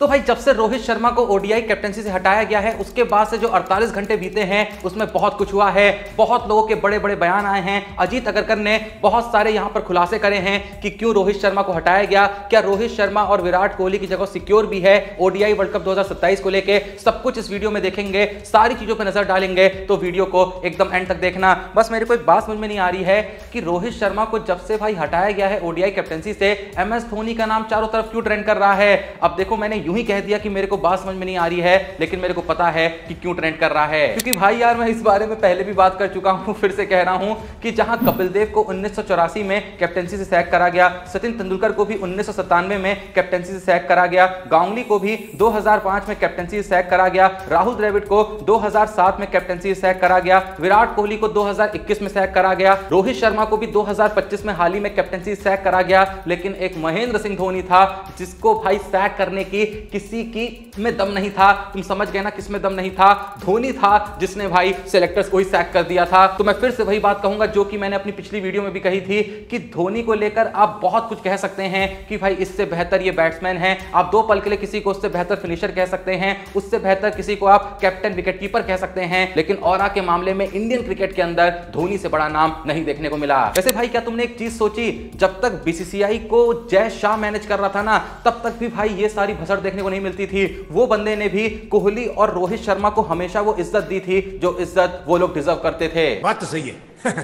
तो भाई जब से रोहित शर्मा को ओडीआई कैप्टनसी से हटाया गया है उसके बाद से जो 48 घंटे बीते हैं उसमें बहुत कुछ हुआ है। बहुत लोगों के बड़े बड़े बयान आए हैं। अजीत अगरकर ने बहुत सारे यहां पर खुलासे करे हैं कि क्यों रोहित शर्मा को हटाया गया, क्या रोहित शर्मा और विराट कोहली की जगह सिक्योर भी है ओडीआई वर्ल्ड कप 2027 को लेके। सब कुछ इस वीडियो में देखेंगे, सारी चीजों पर नजर डालेंगे, तो वीडियो को एकदम एंड तक देखना। बस मेरे को एक बात समझ में नहीं आ रही है कि रोहित शर्मा को जब से भाई हटाया गया है ओडीआई कैप्टनसी से, एमएस धोनी का नाम चारों तरफ क्यों ट्रेंड कर रहा है। अब देखो मैंने यूं ही कह दिया कि मेरे को बात समझ में नहीं आ रही है, लेकिन मेरे को पता है कि क्यों ट्रेंड कर रहा है। क्योंकि भाई यार मैं इस बारे में पहले भी बात कर चुका हूं, फिर से कह रहा हूं कि जहां कपिल देव को 1984 में कैप्टनसी से सैक करा गया, सचिन तेंदुलकर को भी 1997 में कैप्टनसी से सैक करा गया, गांगुली को भी 2005 में कैप्टनसी से सैक करा गया, राहुल द्रविड़ को 2007 में कैप्टनसी से सैक करा गया, विराट कोहली को 2021 में सैक करा गया, रोहित शर्मा को भी 2025 में हाल ही में कैप्टनसी से सैक करा गया। लेकिन एक महेंद्र सिंह धोनी था जिसको भाई सैक करने की किसी की में दम नहीं था। तुम समझ गए ना किसमें दम नहीं था, धोनी था जिसने भाई सिलेक्टर्स को ही सैक कर दिया था। तो मैं फिर से वही बात कहूंगा जो कि मैंने अपनी पिछली वीडियो में भी कही थी कि धोनी को लेकर आप बहुत कुछ कह सकते हैं कि भाई इससे बेहतर ये बैट्समैन है, आप दो पल के लिए किसी को उससे बेहतर फिनिशर कह सकते हैं, उससे बेहतर किसी को आप कैप्टन विकेटकीपर कह सकते हैं, लेकिन ऑरा के मामले में इंडियन क्रिकेट के अंदर धोनी से बड़ा नाम नहीं देखने को मिला। वैसे भाई क्या तुमने एक चीज सोची, जब तक बीसीसीआई को जय शाह मैनेज कर रहा था ना तब तक भी भाई ये सारी भसड़ देखने को नहीं मिलती थी। वो बंदे ने भी कोहली और रोहित शर्मा को हमेशा वो इज्जत दी थी जो इज्जत वो लोग डिजर्व करते थे। बात तो सही है।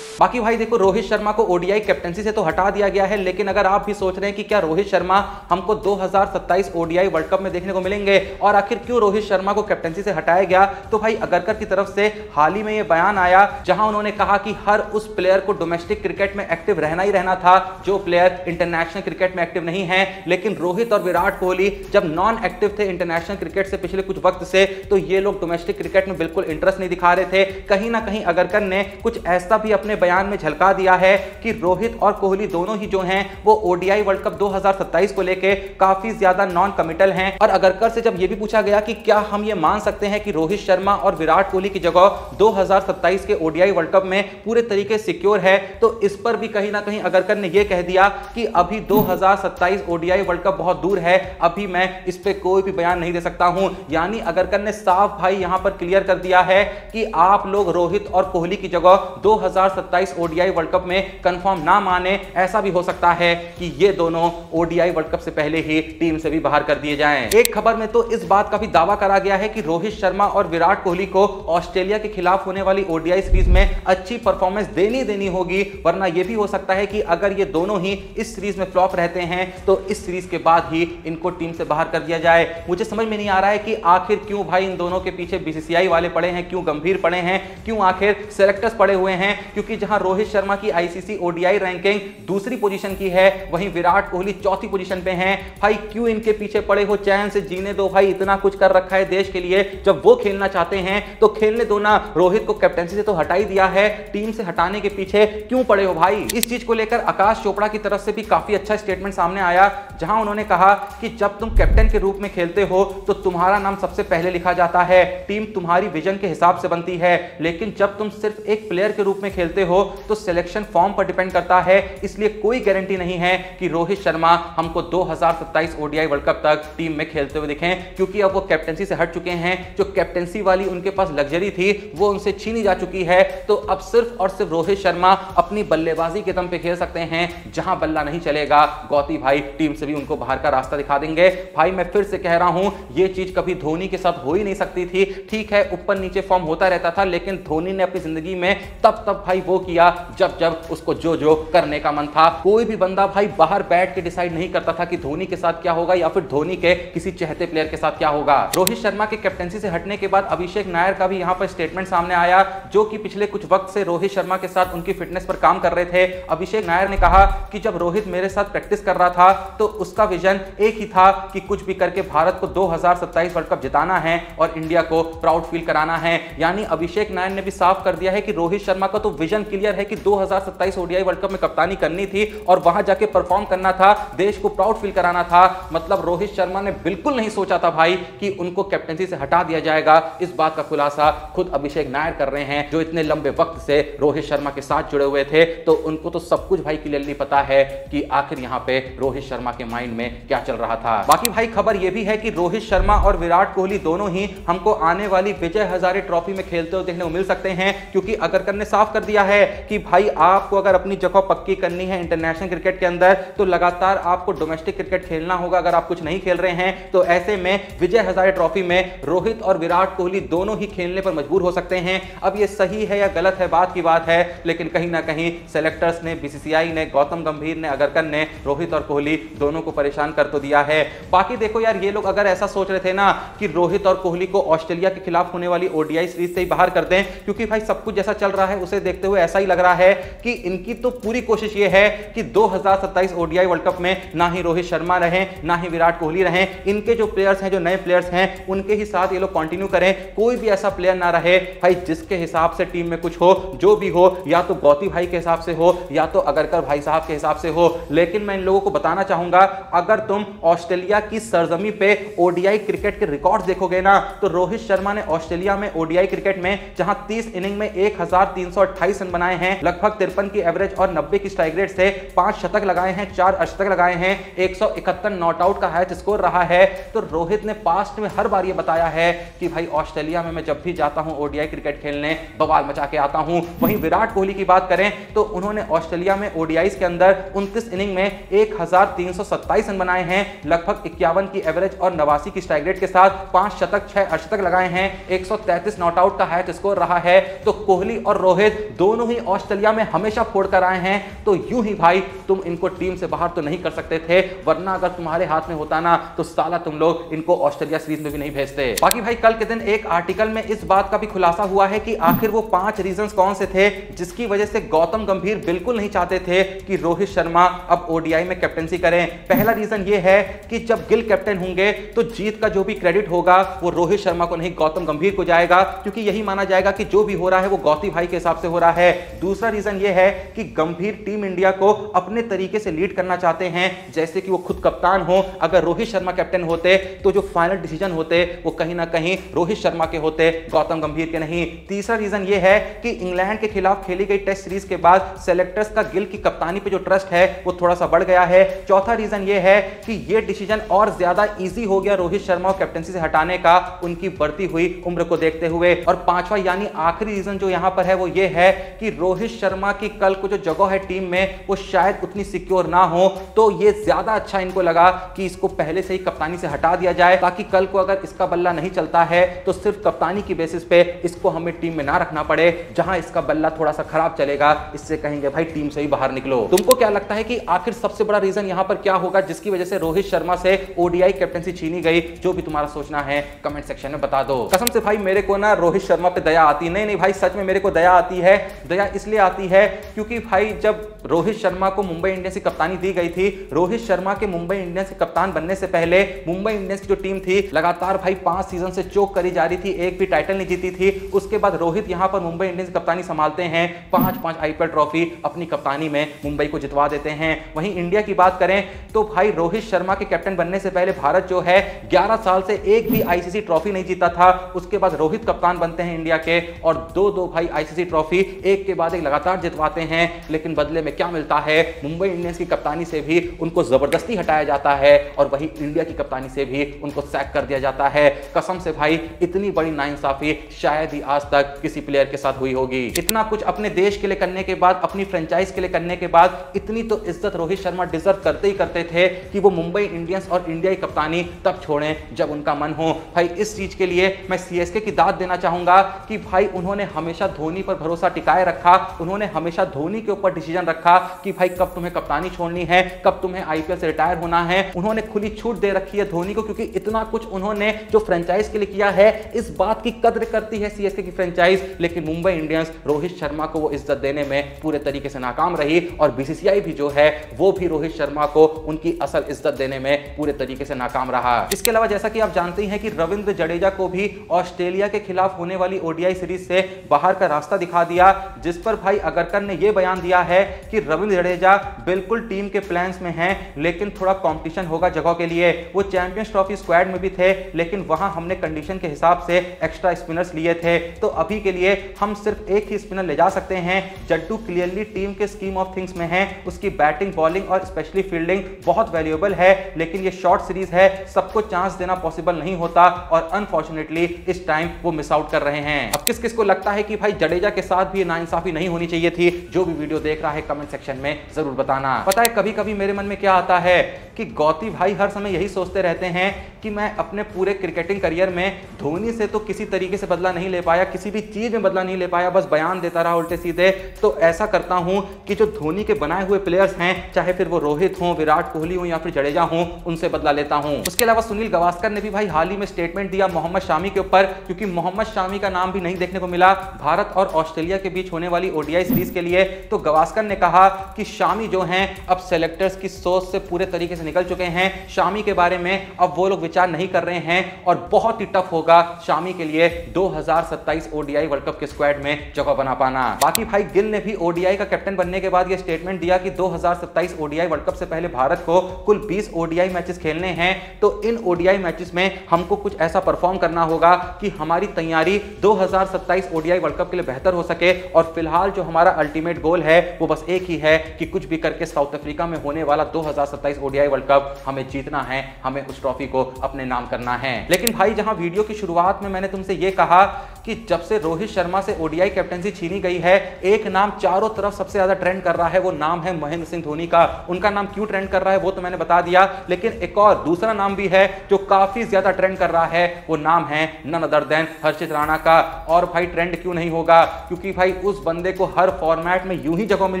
बाकी भाई देखो रोहित शर्मा को ओडीआई कैप्टनसी से तो हटा दिया गया है, लेकिन अगर आप भी सोच रहे हैं कि क्या रोहित शर्मा हमको 2027 ओडीआई वर्ल्ड कप में देखने को मिलेंगे और आखिर क्यों रोहित शर्मा को कैप्टनसी से हटाया गया, तो भाई अगरकर की तरफ से हाल ही में ये बयान आया जहां उन्होंने कहा कि हर उस प्लेयर को डोमेस्टिक क्रिकेट में एक्टिव रहना ही रहना था जो प्लेयर इंटरनेशनल क्रिकेट में एक्टिव नहीं है। लेकिन रोहित और विराट कोहली जब नॉन एक्टिव थे इंटरनेशनल क्रिकेट से पिछले कुछ वक्त से, तो ये लोग डोमेस्टिक क्रिकेट में बिल्कुल इंटरेस्ट नहीं दिखा रहे थे। कहीं ना कहीं अगरकर ने कुछ ऐसा भी अपने बयान में झलका दिया है कि रोहित और कोहली दोनों ही जो हैं वो ओडीआई वर्ल्ड कप 2027 को लेके काफी ज्यादा नॉन कमिटल हैं। और अगरकर से जब ये भी पूछा गया कि क्या हम ये मान सकते हैं कि रोहित शर्मा और विराट कोहली की जगह 2027 के ओडीआई वर्ल्ड कप में पूरे तरीके सिक्योर है, तो इस पर भी कहीं ना कहीं अगरकर ने यह कह दिया कि अभी 2027 ओडीआई वर्ल्ड कप बहुत दूर है, अभी मैं इस पे कोई भी बयान नहीं दे सकता हूं। यानी अगरकर ने साफ भाई यहां पर क्लियर कर दिया है कि आप लोग रोहित और कोहली की जगह 2027 ओडीआई वर्ल्ड कप में कंफर्म ना माने। ऐसा भी हो सकता है कि ये दोनों ओडीआई वर्ल्ड कप से पहले ही टीम से भी बाहर कर दिए जाएं। एक खबर में तो इस बात का भी दावा करा गया है कि रोहित शर्मा और विराट कोहली को ऑस्ट्रेलिया के खिलाफ होने वाली ओडीआई सीरीज में अच्छी परफॉर्मेंस देनी होगी, वरना यह भी हो सकता है कि अगर ये दोनों ही इस सीरीज में फ्लॉप रहते हैं तो इस सीरीज के बाद ही इनको टीम से बाहर कर दिया जाए। मुझे समझ में नहीं आ रहा है कि आखिर क्यों भाई इन दोनों के पीछे बीसीसीआई वाले पड़े हैं, क्यों गंभीर पड़े हैं, क्यों आखिर सेलेक्टर्स पड़े हुए हैं। क्योंकि जहां रोहित शर्मा की आईसीसी ओडीआई रैंकिंग दूसरी पोजीशन की है, वहीं विराट कोहली चौथी पोजीशन पे हैं। भाई क्यों इनके पीछे पड़े हो, चैन से जीने दो भाई, इतना कुछ कर रखा है देश के लिए, जब वो खेलना चाहते हैं तो खेलने दो ना। रोहित को कैप्टनसी से तो हटा ही दिया है, टीम से हटाने के पीछे क्यों पड़े हो भाई। इस चीज को लेकर आकाश चोपड़ा की तरफ से भी काफी अच्छा स्टेटमेंट सामने आया, जहां उन्होंने कहा कि जब तुम कैप्टन के रूप में खेलते हो तो तुम्हारा नाम सबसे पहले लिखा जाता है, टीम तुम्हारी विजन के हिसाब से बनती है, लेकिन जब तुम सिर्फ एक प्लेयर के रूप में खेलते हो तो सिलेक्शन फॉर्म पर डिपेंड करता है। इसलिए कोई गारंटी नहीं है कि रोहित शर्मा हमको 2027 ओडीआई वर्ल्ड कप तक टीम में खेलते हुए दिखें, क्योंकि अब वो कैप्टनसी से हट चुके हैं। जो कैप्टनसी वाली उनके पास लग्जरी थी वो उनसे छीनी जा चुकी है। तो अब सिर्फ और सिर्फ रोहित शर्मा अपनी बल्लेबाजी के दम पे खेल सकते हैं, जहां बल्ला नहीं चलेगा गौती भाई टीम से भी उनको बाहर का रास्ता दिखा देंगे। भाई मैं फिर से कह रहा हूं ये चीज कभी धोनी के साथ हो ही नहीं सकती थी। ठीक है ऊपर नीचे फॉर्म होता रहता था, लेकिन धोनी ने अपनी जिंदगी में तब भाई वो किया जब उसको जो करने का मन था। कोई भी बंदा भाई बाहर बैठ के डिसाइड नहीं करता था कि धोनी के साथ क्या होगा या फिर धोनी के किसी चहते प्लेयर के साथ क्या होगा। रोहित शर्मा के कैप्टनसी से हटने के बाद अभिषेक नायर का भी यहां पर स्टेटमेंट सामने आया, जो कि पिछले कुछ वक्त से रोहित शर्मा के साथ उनकी फिटनेस पर काम कर रहे थे। अभिषेक नायर ने कहा कि जब रोहित मेरे साथ प्रैक्टिस कर रहा था तो उसका विजन एक ही था कि कुछ भी करके भारत को 2027 वर्ल्ड कप जिताना है और इंडिया को प्राउड फील कराना है। यानी अभिषेक नायर ने भी साफ कर दिया है कि रोहित शर्मा शर्मा का तो विजन क्लियर है कि 2027 ओडीआई वर्ल्ड कप में कप्तानी करनी थी और वहां जाके परफॉर्म करना था, देश को प्राउड फील कराना था। मतलब रोहित शर्मा ने बिल्कुल नहीं सोचा था भाई कि उनको कैप्टनसी से हटा दिया जाएगा। इस बात का खुलासा खुद अभिषेक नायर कर रहे हैं, जो इतने लंबे वक्त से रोहित शर्मा के साथ जुड़े हुए थे। तो उनको तो सब कुछ भाई क्लियरली पता है कि आखिर यहां पे रोहित शर्मा के माइंड में क्या चल रहा था। बाकी भाई खबर यह भी है कि रोहित शर्मा और विराट कोहली दोनों ही हमको आने वाली विजय हजारे ट्रॉफी में खेलते हुए देखने को मिल सकते हैं, क्योंकि अगरकर ने साफ कर दिया है कि भाई आपको अगर अपनी जगह पक्की करनी है इंटरनेशनल क्रिकेट के अंदर तो लगातार आपको डोमेस्टिक क्रिकेट खेलना होगा। अगर आप कुछ नहीं खेल रहे हैं तो ऐसे में विजय हजारे ट्रॉफी में रोहित और विराट कोहली दोनों ही खेलने पर मजबूर हो सकते हैं। अब ये सही है या गलत है बात की बात है, लेकिन कहीं ना कहीं सेलेक्टर्स ने, बीसीसीआई ने, गौतम गंभीर ने, अगरकर ने रोहित और कोहली दोनों को परेशान कर तो दिया है। बाकी देखो यार, ये लोग अगर ऐसा सोच रहे थे ना कि रोहित और कोहली को ऑस्ट्रेलिया के खिलाफ होने वाली ओडीआई सीरीज से ही बाहर कर दें, क्योंकि भाई सब कुछ जैसा चल रहा है उसे देखते हुए ऐसा ही लग रहा है कि इनकी तो पूरी कोशिश ये है कि 2027 ओडीआई वर्ल्ड कप में ना ही रोहित शर्मा रहे ना ही विराट कोहली रहे। इनके जो प्लेयर्स हैं, जो नए प्लेयर्स हैं, उनके ही साथ ये लोग कंटिन्यू करें। कोई भी ऐसा प्लेयर ना रहे भाई जिसके हिसाब से टीम में कुछ हो, जो भी हो, या तो गौती भाई के हिसाब से हो या तो अगरकर भाई साहब के हिसाब से हो। लेकिन मैं इन लोगों को बताना चाहूंगा, अगर तुम ऑस्ट्रेलिया की सरजमी पे ओडीआई क्रिकेट के रिकॉर्ड्स देखोगे ना, तो रोहित शर्मा ने ऑस्ट्रेलिया में ओडीआई क्रिकेट में जहां 30 इनिंग में 1328 रन बनाए हैं, लगभग 53 की एवरेज और 90 की स्ट्राइक रेट से 5 शतक लगाए हैं, 4 अर्धशतक लगाए हैं, 171 नॉट आउट का हाईएस्ट स्कोर रहा है। तो रोहित ने पास्ट में हर बार ये बताया है कि भाई ऑस्ट्रेलिया में मैं जब भी जाता हूं ओडीआई क्रिकेट खेलने बवाल मचा के आता हूं। वहीं विराट कोहली की बात करें तो उन्होंने ऑस्ट्रेलिया में ओडीआईज के अंदर 29 इनिंग में 1327 रन बनाए हैं, लगभग 51 की एवरेज और 89 की स्ट्राइक रेट के साथ 5 शतक 6 अर्धशतक लगाए हैं, 133 नॉट आउट का हाईएस्ट स्कोर रहा है। तो कोहली और रोहित दोनों ही ऑस्ट्रेलिया में हमेशा फोड़ कर आए हैं। तो यूं ही भाई तुम इनको टीम से बाहर तो नहीं कर सकते थे, वरना अगर तुम्हारे हाथ में होता ना तो साला तुम लोग इनको ऑस्ट्रेलिया सीरीज में भी नहीं भेजते। बाकी भाई कल के दिन एक आर्टिकल में इस बात का भी खुलासा हुआ है कि आखिर वो 5 रीजंस कौन से थे जिसकी वजह से गौतम गंभीर बिल्कुल नहीं चाहते थे कि रोहित शर्मा अब ओडीआई में कैप्टनसी करें। पहला रीजन ये है कि जब गिल कैप्टन होंगे तो जीत का जो भी क्रेडिट होगा वो रोहित शर्मा को नहीं गौतम गंभीर को जाएगा, क्योंकि यही माना जाएगा कि जो भी हो रहा है वो गौती भाई के हिसाब से हो रहा है। दूसरा रीजन ये है कि गंभीर टीम इंडिया को अपने तरीके से लीड करना चाहते हैं, जैसे कि वो खुद कप्तान हो। अगर रोहित शर्मा कैप्टन होते तो जो फाइनल डिसीजन होते वो कहीं ना कहीं रोहित शर्मा के होते, गौतम गंभीर के नहीं। तीसरा रीजन ये है कि इंग्लैंड के खिलाफ खेली गई टेस्ट सीरीज के बाद सेलेक्टर्स का गिल की कप्तानी पे जो ट्रस्ट है वो थोड़ा सा बढ़ गया है। चौथा रीजन ये है कि ये डिसीजन और ज्यादा इजी हो गया रोहित शर्मा को कैप्टनसी से हटाने का, उनकी बढ़ती हुई उम्र को देखते हुए। और पांचवा यानी आखिरी रीजन जो यहां पर है वो ये है कि रोहित शर्मा की कल को जो जगह है टीम में वो शायद उतनी सिक्योर ना हो। तो ये ज्यादा अच्छा इनको लगा कि इसको पहले से ही कप्तानी से हटा दिया जाए, ताकि कल को अगर इसका बल्ला नहीं चलता है तो सिर्फ कप्तानी की बेसिस पे इसको हमें टीम में ना रखना पड़े। जहां इसका बल्ला थोड़ा सा खराब चलेगा इससे कहेंगे भाई टीम से ही बाहर निकलो। तुमको क्या लगता है कि आखिर सबसे बड़ा रीजन यहां पर क्या होगा जिसकी वजह से रोहित शर्मा से ओडीआई कैप्टनसी छीनी गई? जो भी तुम्हारा सोचना है कमेंट सेक्शन में बता दो। कसम से भाई मेरे को ना रोहित शर्मा पे दया आती नहीं भाई, सच में मेरे को दया आती है। दया इसलिए आती है क्योंकि भाई जब रोहित शर्मा को मुंबई इंडियंस की कप्तानी दी गई थी, रोहित शर्मा के मुंबई इंडियंस के कप्तान बनने से पहले मुंबई इंडियंस की जो टीम थी लगातार भाई 5 सीजन से चोक करी जा रही थी, एक भी टाइटल नहीं जीती थी। उसके बाद रोहित यहां पर मुंबई इंडियंस की कप्तानी संभालते हैं, 5 आईपीएल ट्रॉफी अपनी कप्तानी में मुंबई को जितवा देते हैं। वहीं इंडिया की बात करें तो भाई रोहित शर्मा के कैप्टन बनने से पहले भारत जो है 11 साल से एक भी आईसीसी ट्रॉफी नहीं जीता था। उसके बाद रोहित कप्तान बनते हैं इंडिया के और 2 भाई आईसीसी ट्रॉफी एक के बाद एक लगातार जितवाते हैं। लेकिन बदले में क्या मिलता है? मुंबई इंडियंस की कप्तानी से भी उनको जबरदस्ती हटाया जाता है और वही इंडिया की कप्तानी से भी उनको सैक कर दिया जाता है। कसम से भाई इतनी बड़ी नाइंसाफी शायद ही आज तक किसी प्लेयर के साथ हुई होगी। इतना कुछ अपने देश के लिए करने के बाद, अपनी फ्रेंचाइज के लिए करने के बाद इतनी तो इज्जत रोहित शर्मा डिजर्व करते ही करते थे कि वो मुंबई इंडियंस और इंडिया की कप्तानी तब छोड़ें जब उनका मन हो। भाई इस चीज के लिए मैं सीएसके की दाद देना चाहूंगा कि भाई उन्होंने हमेशा धोनी पर भरोसा टिकाए रखा, उन्होंने हमेशा धोनी के ऊपर डिसीजन रखा कि भाई कब तुम्हें कप्तानी छोड़नी है, कब तुम्हें आईपीएल से रिटायर होना है। उन्होंने खुली छूट दे रखी है धोनी को, क्योंकि इतना कुछ उन्होंने जो फ्रेंचाइज के लिए किया है इस बात की कद्र करती है सीएसके की फ्रेंचाइज। लेकिन मुंबई इंडियंस रोहित शर्मा को वो इज्जत देने में पूरे तरीके से नाकाम रही और बीसीसीआई भी जो है वो भी रोहित शर्मा को उनकी असल इज्जत देने में पूरे तरीके से नाकाम रहा। इसके अलावा जैसा कि आप जानते हैं कि रविंद्र जडेजा को भी ऑस्ट्रेलिया के खिलाफ होने वाली ओडीआई सीरीज से बाहर का रास्ता दिखा दिया, जिस पर भाई अगरकर ने यह बयान दिया है कि रविंद्र जडेजा बिल्कुल टीम के प्लान्स में हैं, लेकिन थोड़ा कंपटीशन होगा जगह के लिए। वो चैंपियंस ट्रॉफी स्क्वाड में भी थे, लेकिन वहां हमने कंडीशन के हिसाब से एक्स्ट्रा स्पिनर्स लिए थे, तो अभी के लिए हम सिर्फ एक ही स्पिनर ले जा सकते हैं। जड्डू क्लियरली टीम के स्कीम ऑफ थिंग्स में है, उसकी बैटिंग, बॉलिंग और स्पेशली फील्डिंग बहुत वैल्यूएबल है, लेकिन ये शॉर्ट सीरीज है, सबको चांस देना पॉसिबल नहीं होता और अनफॉर्चुनेटली इस टाइम वो मिस आउट कर रहे हैं। अब किस किस को लगता है कि भाई जडेजा के साथ भी नाइंसाफी नहीं होनी चाहिए थी? जो भी वीडियो देख रहा है कमेंट सेक्शन में जरूर बताना। पता है कभी कभी मेरे मन में क्या आता है कि गौती भाई हर समय यही सोचते रहते हैं कि मैं अपने पूरे क्रिकेटिंग करियर में धोनी से तो किसी तरीके से बदला नहीं ले पाया, किसी भी चीज में बदला नहीं ले पाया, बस बयान देता रहा उल्टे सीधे। तो ऐसा करता हूं कि जो धोनी के बनाए हुए प्लेयर्स हैं, चाहे फिर वो रोहित हो, विराट कोहली हो या फिर जडेजा हो, उनसे बदला लेता हूं। उसके अलावा सुनील गावस्कर ने भी भाई हाल ही में स्टेटमेंट दिया मोहम्मद शामी के ऊपर, क्योंकि मोहम्मद शामी का नाम भी नहीं देखने को मिला भारत और ऑस्ट्रेलिया के बीच होने वाली ओडीआई सीरीज के लिए। तो गावस्कर ने कहा कि शामी जो हैं अब सेलेक्टर्स की सोच से पूरे तरीके से निकल चुके हैं, शामी के बारे में अब वो लोग विचार नहीं कर रहे हैं और बहुत ही टफ होगा शामी के लिए 2027 ओडीआई वर्ल्ड कप के स्क्वाड में जगह बना पाना। बाकी भाई गिल ने भी ओडीआई का कैप्टन बनने के बाद ये स्टेटमेंट दिया कि 2027 ओडीआई वर्ल्ड कप से पहले भारत को कुल 20 ओडीआई मैचेस खेलने हैं, तो इन ओडीआई मैचेस में हमको कुछ ऐसा परफॉर्म करना होगा कि हमारी तैयारी 2027 ओडीआई वर्ल्ड कप के लिए बेहतर हो सके। और फिलहाल जो हमारा अल्टीमेट गोल है वो बस एक ही है कि कुछ भी करके साउथ अफ्रीका में होने वाला 2027 ओडीआई वर्ल्ड कप हमें जीतना है, हमें उस ट्रॉफी को अपने नाम करना है। लेकिन भाई जहां वीडियो की शुरुआत में मैंने तुमसे यह कहा कि जब से रोहित शर्मा से ओडीआई कैप्टनसी छीनी गई है, एक नाम चारों तरफ सबसे ज्यादा ट्रेंड कर रहा है, वो नाम है महेंद्र सिंह धोनी का। उनका नाम क्यों ट्रेंड कर रहा है वो तो मैंने बता दिया, लेकिन एक और दूसरा नाम भी है जो काफी ज्यादा ट्रेंड कर रहा है, वो नाम है नन अदर देन हर्षित राणा का। और भाई ट्रेंड क्यों नहीं होगा? क्योंकि भाई उस बंदे को हर फॉर्मेट में यूं ही जगह मिल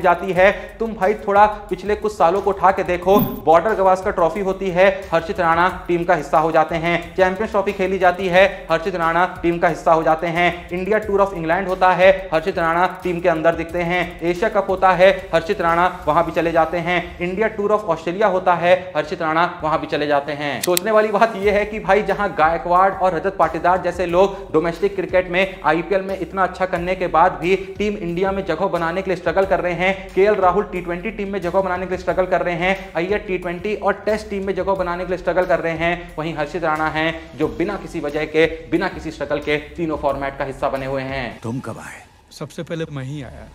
जाती है। तुम भाई थोड़ा पिछले कुछ सालों को उठा के देखो, बॉर्डर गवास्कर ट्रॉफी होती है, हर्षित राणा टीम का हिस्सा हो जाते हैं। चैंपियंस ट्रॉफी खेली जाती है, हर्षित राणा टीम का हिस्सा हो जाते हैं। इंडिया टूर ऑफ इंग्लैंड होता है, हर्षित राणा टीम के अंदर दिखते हैं। एशिया कप होता है, हर्षित राणा वहां भी चले जाते हैं। इंडिया टूर ऑफ ऑस्ट्रेलिया होता है, हर्षित राणा वहां भी चले जाते हैं। सोचने वाली बात यह है कि भाई जहां गायकवाड़ और रजत पाटीदार जैसे लोग डोमेस्टिक क्रिकेट में आईपीएल में इतना अच्छा करने के बाद भी टीम इंडिया में जगह बनाने के लिए स्ट्रगल कर रहे हैं, केएल राहुल टी20 टीम में जगह बनाने के लिए स्ट्रगल कर रहे हैं, अय्यर टी20 और टेस्ट टीम में जगह बनाने के लिए स्ट्रगल कर रहे हैं, वहीं हर्षित राणा हैं जो बिना किसी वजह के, बिना किसी स्ट्रगल के तीनों फॉर्मेट का हिस्सा बने हुए हैं। तुम कब आए? सबसे पहले मैं ही आया।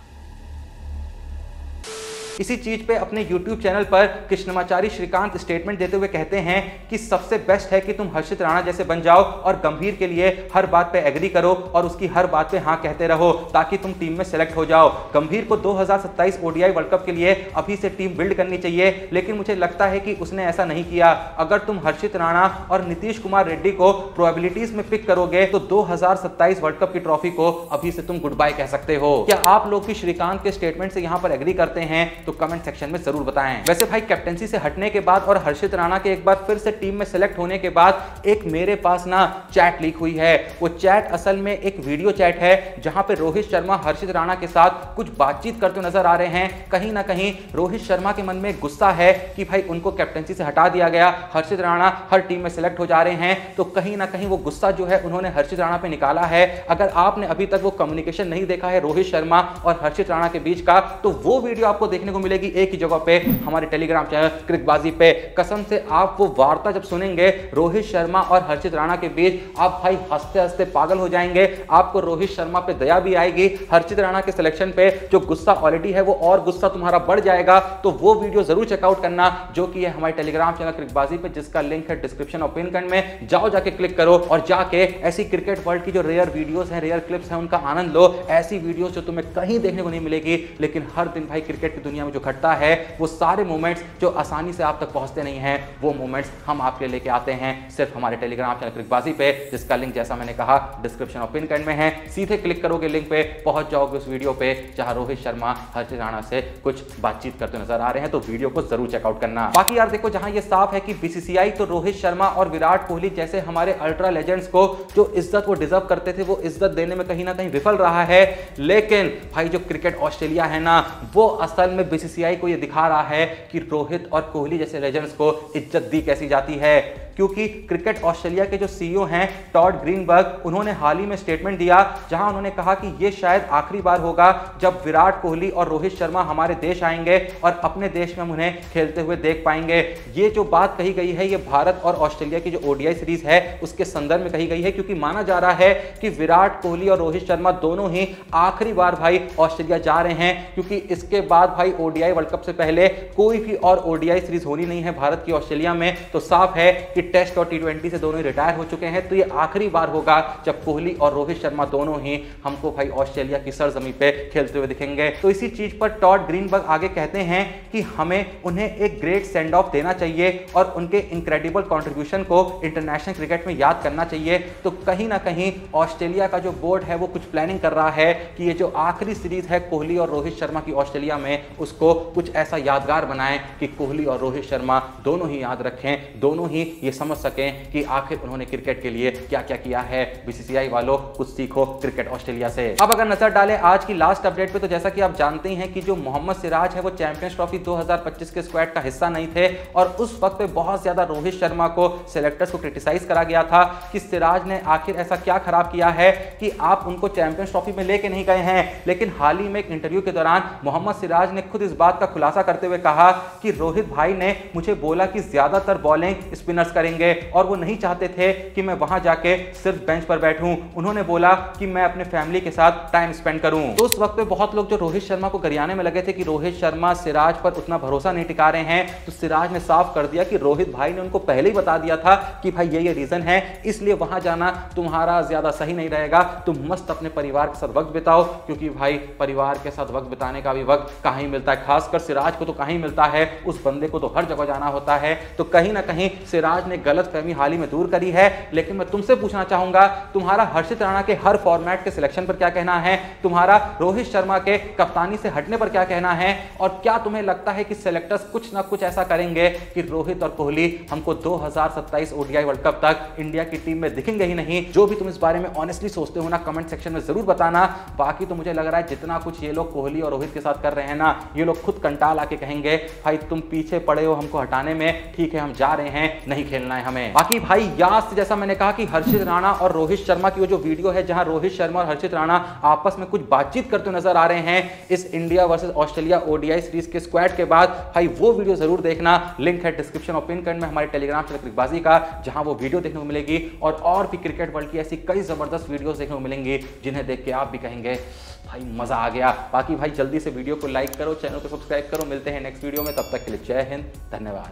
इसी चीज पे अपने YouTube चैनल पर कृष्णमाचारी श्रीकांत स्टेटमेंट देते हुए कहते हैं कि सबसे बेस्ट है कि तुम हर्षित राणा जैसे बन जाओ और गंभीर के लिए हर बात पे एग्री करो और उसकी हर बात पे हाँ कहते रहो ताकि तुम टीम में सेलेक्ट हो जाओ। गंभीर को 2027 ओडीआई वर्ल्ड कप के लिए अभी से टीम बिल्ड करनी चाहिए, लेकिन मुझे लगता है कि उसने ऐसा नहीं किया। अगर तुम हर्षित राणा और नीतीश कुमार रेड्डी को प्रोबेबिलिटीज में पिक करोगे तो 2027 वर्ल्ड कप की ट्रॉफी को अभी से तुम गुड बाय कह सकते हो। क्या आप लोग भी श्रीकांत के स्टेटमेंट से यहां पर एग्री करते हैं? तो कमेंट सेक्शन में जरूर बताएं। वैसे भाई कैप्टेंसी से हटने के बाद और हर्षित राणा के एक बार फिर से टीम में सेलेक्ट होने के बाद एक मेरे पास ना चैट लीक हुई है। वो चैट असल में एक वीडियो चैट है जहां पे रोहित शर्मा हर्षित राणा के साथ कुछ बातचीत करते नजर आ रहे हैं। कहीं ना कहीं रोहित शर्मा के मन में गुस्सा है कि भाई उनको कैप्टेंसी से हटा दिया गया, हर्षित राणा हर टीम में सेलेक्ट हो जा रहे हैं, तो कहीं ना कहीं वो गुस्सा जो है उन्होंने हर्षित राणा पे निकाला है। अगर आपने अभी तक वो कम्युनिकेशन नहीं देखा है रोहित शर्मा और हर्षित राणा के बीच का, तो वो वीडियो आपको देखने को मिलेगी एक ही जगह पे, हमारे टेलीग्राम चैनल क्रिकबाजी पे। कसम से आप वो वार्ता जब सुनेंगे रोहित शर्मा और हर्षित राणा के बीच, आप भाई हंसते हंसते पागल हो जाएंगे। आपको रोहित शर्मा पे दया भी आएगी, हर्षित राणा के सिलेक्शन पे जो गुस्सा ऑलरेडी है वो और गुस्सा तुम्हारा बढ़ जाएगा। तो वो वीडियो जरूर चेकआउट करना जो कि है हमारे टेलीग्राम चैनल क्रिकबाजी पे, जिसका लिंक है डिस्क्रिप्शन और पिन कमेंट में। जाओ जाके क्लिक करो और जाके ऐसी क्रिकेट वर्ल्ड की जो रेयर वीडियोस हैं, रेयर क्लिप्स हैं, उनका आनंद लो। ऐसी वीडियोस जो तुम्हें कहीं देखने को नहीं मिलेगी, लेकिन हर दिन भाई क्रिकेट की दुनिया में जो घटता है वो सारे मोमेंट्स जो आसानी से आप तक पहुंचते नहीं हैं, वो मोमेंट्स हम आपके लेके आते हैं सिर्फ हमारे टेलीग्राम चैनल क्रिकबाजी पे, जिसका लिंक जैसा मैंने कहा डिस्क्रिप्शन और पिन कमेंट में है। सीधे क्लिक करोगे लिंक पे, पहुंच जाओगे उस वीडियो पे जहां रोहित शर्मा हर्षित राणा से कुछ बातचीत करते नजर आ रहे हैं। तो वीडियो को जरूर चेकआउट करना। बाकी यार देखो, जहां ये साफ है कि बीसीसीआई तो रोहित शर्मा और विराट कोहली जैसे हमारे अल्ट्रा लेजेंड्स को जो इज्जत वो डिजर्व करते थे वो इज्जत देने में कहीं ना कहीं विफल रहा है। लेकिन भाई जो क्रिकेट ऑस्ट्रेलिया है ना, वो असल में बीसीसीआई को यह दिखा रहा है कि रोहित और कोहली जैसे लेजेंड्स को इज्जत दी कैसी जाती है। क्योंकि क्रिकेट ऑस्ट्रेलिया के जो सीईओ हैं टॉड ग्रीनबर्ग, उन्होंने हाल ही में स्टेटमेंट दिया जहां उन्होंने कहा कि यह शायद आखिरी बार होगा जब विराट कोहली और रोहित शर्मा हमारे देश आएंगे और अपने देश में हम उन्हें खेलते हुए देख पाएंगे। ये जो बात कही गई है ये भारत और ऑस्ट्रेलिया की जो ओडीआई सीरीज है उसके संदर्भ में कही गई है, क्योंकि माना जा रहा है कि विराट कोहली और रोहित शर्मा दोनों ही आखिरी बार भाई ऑस्ट्रेलिया जा रहे हैं, क्योंकि इसके बाद भाई ओडीआई वर्ल्ड कप से पहले कोई भी और ओडीआई सीरीज होनी नहीं है भारत की ऑस्ट्रेलिया में। तो साफ है कि टेस्ट और टी20 से दोनों ही रिटायर हो चुके हैं, तो ये आखिरी बार होगा जब कोहली और रोहित शर्मा दोनों ही हमको भाई ऑस्ट्रेलिया की सरजमी पे खेलते हुए दिखेंगे। तो इसी चीज पर टॉड ग्रीनबर्ग आगे कहते हैं कि हमें उन्हें एक ग्रेट सेंड ऑफ देना चाहिए और उनके इनक्रेडिबल कंट्रीब्यूशन को इंटरनेशनल क्रिकेट में याद करना चाहिए। तो कहीं ना कहीं ऑस्ट्रेलिया का जो बोर्ड है वो कुछ प्लानिंग कर रहा है कि ये जो आखिरी सीरीज है कोहली और रोहित शर्मा की ऑस्ट्रेलिया में, उसको कुछ ऐसा यादगार बनाएं कि कोहली और रोहित शर्मा दोनों ही याद रखें, दोनों ही ये समझ सकें कि आखिर उन्होंने क्रिकेट के लिए क्या क्या किया है। बीसीसीआई वालों कुछ सीखो क्रिकेट ऑस्ट्रेलिया से। अब अगर नजर डालें आज की लास्ट अपडेट पे, तो जैसा कि आप जानते हैं कि जो मोहम्मद सिराज है वो चैंपियंस ट्रॉफी 2025 के स्क्वाड का हिस्सा नहीं थे और उस वक्त पे बहुत ज्यादा रोहित शर्मा को सिलेक्टर्स को क्रिटिसाइज करा गया था कि सिराज ने आखिर ऐसा क्या खराब किया है कि आप उनको चैंपियंस ट्रॉफी में लेके नहीं गए हैं। लेकिन हाल ही में एक इंटरव्यू के दौरान मोहम्मद सिराज ने खुद इस बात का खुलासा करते हुए कहा कि रोहित भाई ने मुझे बोला कि ज्यादातर बॉलिंग स्पिनर्स करेंगे और वो नहीं चाहते थे कि मैं वहां जाके सिर्फ बेंच पर बैठूं। उन्होंने बोला कि मैं अपने फैमिली के साथ टाइम स्पेंड करूं। तो उस वक्त पे बहुत लोग जो रोहित शर्मा को गरियाने में लगे थे कि रोहित शर्मा सिराज पर उतना भरोसा नहीं टिका रहे हैं, तो सिराज ने साफ कर दिया कि रोहित भाई ने उनको पहले ही बता दिया था कि भाई ये रीजन है, इसलिए वहां जाना तुम्हारा ज्यादा सही नहीं रहेगा, तुम मस्त अपने परिवार के साथ वक्त बिताओ, क्योंकि भाई परिवार के साथ वक्त बिताने का भी वक्त कहीं मिलता है, खासकर सिराज को तो कहीं मिलता है, उस बंदे को तो हर जगह जाना होता है। तो कहीं ना कहीं सिराज ने गलतफहमी हाल ही में दूर करी है। लेकिन मैं तुमसे पूछना चाहूंगा, तुम्हारा हर्षित राणा के हर फॉर्मेट के सिलेक्शन पर क्या कहना है, तुम्हारा रोहित शर्मा के कप्तानी से हटने पर क्या कहना है, और क्या तुम्हें लगता है कि सिलेक्टर्स कुछ ना कुछ ऐसा करेंगे कि रोहित और कोहली हमको 2027 ओडीआई वर्ल्ड कप तक इंडिया की टीम में दिखेंगे ही नहीं? जो भी तुम इस बारे में ऑनेस्टली सोचते हो ना, कमेंट सेक्शन में जरूर बताना। बाकी तो मुझे लग रहा है जितना कुछ ये लोग कोहली और रोहित के साथ कर रहे हैं ना, ये लोग खुद कंटाल आके कहेंगे भाई तुम पीछे पड़े हो हमको हटाने में, ठीक है हम जा रहे हैं, नहीं खेलना है हमें। बाकी भाई याद जैसा मैंने कहा कि हर्षित राणा और रोहित शर्मा की वो जो वीडियो है जहां रोहित शर्मा और हर्षित राणा आपस में कुछ बातचीत करते नजर आ रहे हैं इस India versus Australia ODI series के स्क्वाड के बाद, भाई वो वीडियो जरूर देखना। लिंक है डिस्क्रिप्शन और पिन कमेंट में हमारे टेलीग्राम चैनल क्रिकबाजी का, जहां वो वीडियो देखने को मिलेगी और भी क्रिकेट वर्ल्ड की ऐसी कई जबरदस्त वीडियोस देखने को मिलेंगी जिन्हें देख के आप भी कहेंगे भाई मजा आ गया। बाकी भाई जल्दी से वीडियो को लाइक करो, चैनल को सब्सक्राइब करो। मिलते हैं नेक्स्ट वीडियो में, तब तक के लिए जय हिंद, धन्यवाद।